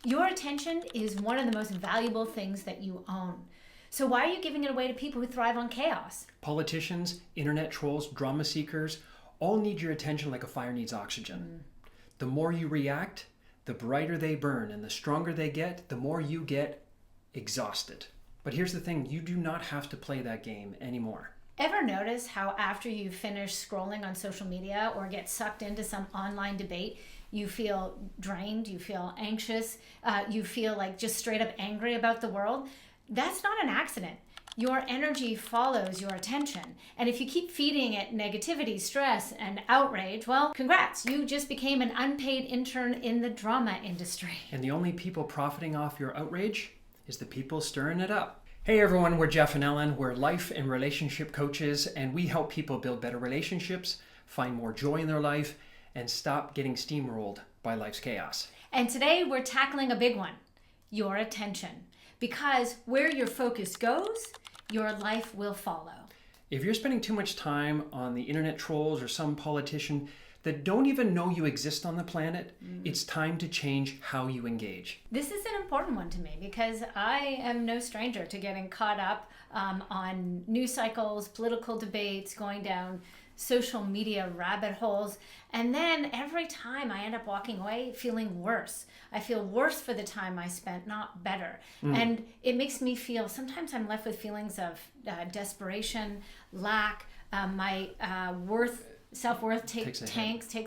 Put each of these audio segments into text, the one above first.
Your attention is one of the most valuable things that you own. So why are you giving it away to people who thrive on chaos? Politicians, internet trolls, drama seekers all need your attention like a fire needs oxygen. The more you react, the brighter they burn, and the stronger they get, the more you get exhausted. But here's the thing, you do not have to play that game anymore. Ever notice how after you finish scrolling on social media or get sucked into some online debate, you feel drained, you feel anxious, you feel like just straight up angry about the world? That's not an accident. Your energy follows your attention. And if you keep feeding it negativity, stress, and outrage, well, congrats, you just became an unpaid intern in the drama industry. And the only people profiting off your outrage is the people stirring it up. Hey everyone, we're Jeff and Ellen. We're life and relationship coaches, and we help people build better relationships, find more joy in their life, and stop getting steamrolled by life's chaos. And today we're tackling a big one, your attention. Because where your focus goes, your life will follow. If you're spending too much time on the internet trolls or some politician that don't even know you exist on the planet, it's time to change how you engage. This is an important one to me because I am no stranger to getting caught up on news cycles, political debates, going down social media rabbit holes. And then every time I end up walking away feeling worse. I feel worse for the time I spent, not better. And it makes me feel, sometimes I'm left with feelings of desperation, lack, my self-worth takes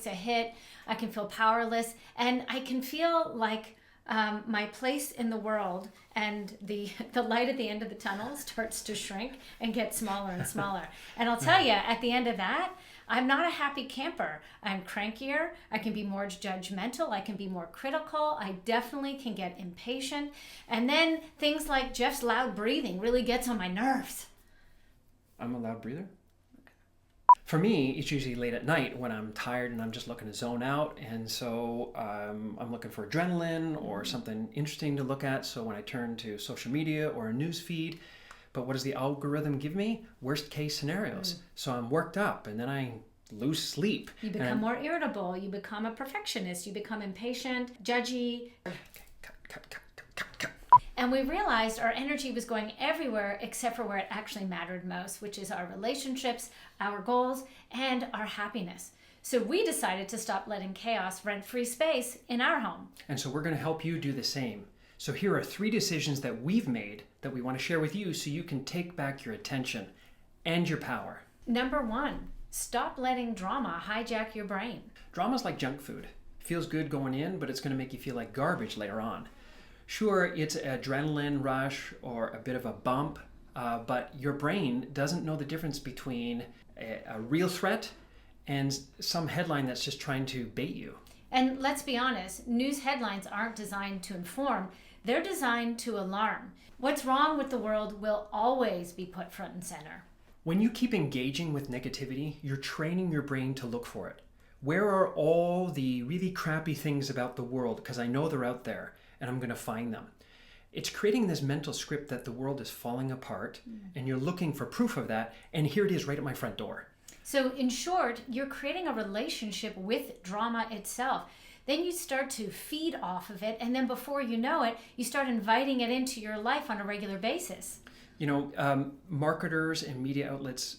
a hit. I can feel powerless, and I can feel like my place in the world and the light at the end of the tunnel starts to shrink and get smaller and smaller. And I'll tell you, at the end of that, I'm not a happy camper. I'm crankier. I can be more judgmental. I can be more critical. I definitely can get impatient. And then things like Jeff's loud breathing really gets on my nerves. I'm a loud breather? For me, it's usually late at night when I'm tired and I'm just looking to zone out. And so I'm looking for adrenaline or something interesting to look at. So when I turn to social media or a news feed, but what does the algorithm give me? Worst case scenarios. So I'm worked up and then I lose sleep. You become more irritable. You become a perfectionist. You become impatient, judgy. Cut. And we realized our energy was going everywhere except for where it actually mattered most, which is our relationships, our goals, and our happiness. So we decided to stop letting chaos rent free space in our home. And so we're going to help you do the same. So here are 3 decisions that we've made that we want to share with you so you can take back your attention and your power. Number 1, stop letting drama hijack your brain. Drama's like junk food. Feels good going in, but it's going to make you feel like garbage later on. Sure, it's an adrenaline rush or a bit of a bump, but your brain doesn't know the difference between a real threat and some headline that's just trying to bait you. And let's be honest, news headlines aren't designed to inform, they're designed to alarm. What's wrong with the world will always be put front and center. When you keep engaging with negativity, you're training your brain to look for it. Where are all the really crappy things about the world? Because I know they're out there and I'm going to find them. It's creating this mental script that the world is falling apart and you're looking for proof of that, and here it is right at my front door. So in short, you're creating a relationship with drama itself. Then you start to feed off of it, and then before you know it, you start inviting it into your life on a regular basis. You know, marketers and media outlets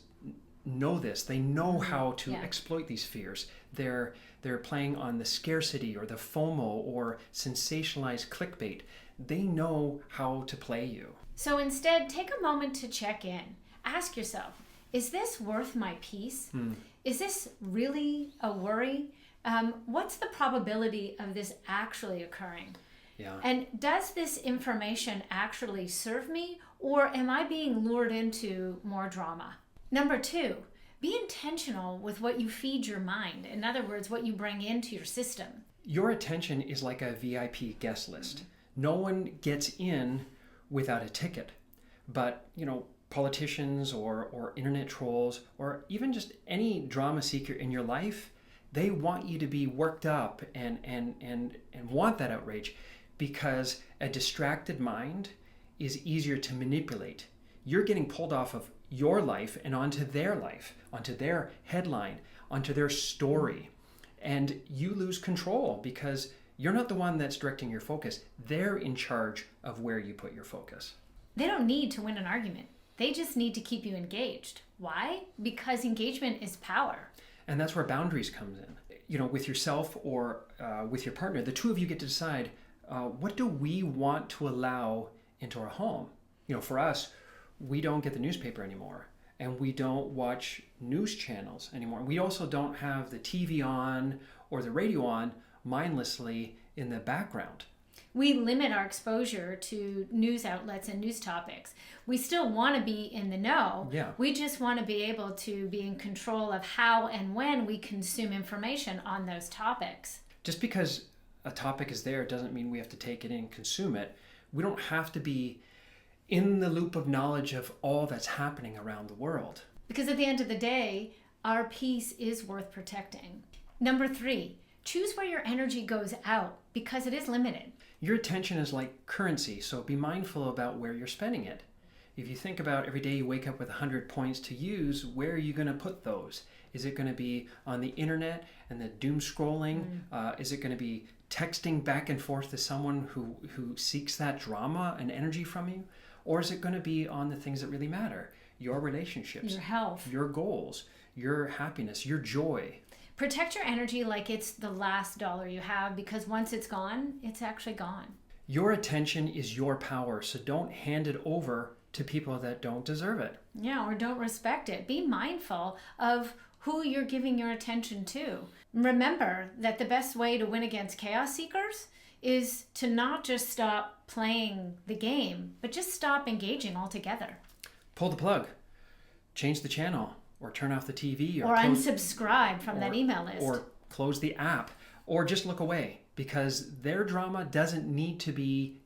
know this. They know how to exploit these fears. They're playing on the scarcity or the FOMO or sensationalized clickbait. They know how to play you. So instead, take a moment to check in. Ask yourself, is this worth my peace? Is this really a worry? What's the probability of this actually occurring? Yeah. And does this information actually serve me, or am I being lured into more drama? Number 2, be intentional with what you feed your mind. In other words, what you bring into your system. Your attention is like a VIP guest list. No one gets in without a ticket. But, you know, politicians or internet trolls or even just any drama seeker in your life, they want you to be worked up and want that outrage, because a distracted mind is easier to manipulate. You're getting pulled off of your life and onto their life, onto their headline, onto their story. And you lose control because You're not the one that's directing your focus. They're in charge of where you put your focus. They don't need to win an argument. They just need to keep you engaged. Why? Because engagement is power. And that's where boundaries comes in. With yourself or with your partner, the two of you get to decide, what do we want to allow into our home? For us, we don't get the newspaper anymore, and we don't watch news channels anymore. We also don't have the TV on or the radio on mindlessly in the background. We limit our exposure to news outlets and news topics. We still want to be in the know. Yeah. We just want to be able to be in control of how and when we consume information on those topics. Just because a topic is there doesn't mean we have to take it in and consume it. We don't have to be in the loop of knowledge of all that's happening around the world. Because at the end of the day, our peace is worth protecting. Number 3, choose where your energy goes out because it is limited. Your attention is like currency, so be mindful about where you're spending it. If you think about every day you wake up with 100 points to use, where are you going to put those? Is it going to be on the internet and the doom scrolling? Is it going to be texting back and forth to someone who seeks that drama and energy from you? Or is it going to be on the things that really matter? Your relationships, Your health, your goals, your happiness, your joy. Protect your energy like it's the last dollar you have, because once it's gone, it's actually gone. Your attention is your power, so don't hand it over to people that don't deserve it. Yeah, or don't respect it. Be mindful of who you're giving your attention to. Remember that the best way to win against chaos seekers is to not just stop playing the game, but just stop engaging altogether. Pull the plug, change the channel, or turn off the TV, Or unsubscribe from that email list. Or close the app, or just look away, because their drama doesn't need to be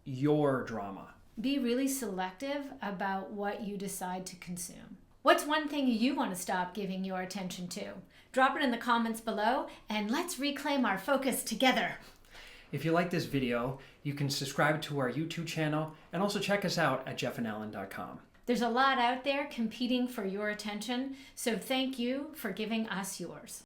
your drama. Be really selective about what you decide to consume. What's one thing you want to stop giving your attention to? Drop it in the comments below, and let's reclaim our focus together. If you like this video, you can subscribe to our YouTube channel and also check us out at jeffandallen.com. There's a lot out there competing for your attention, so thank you for giving us yours.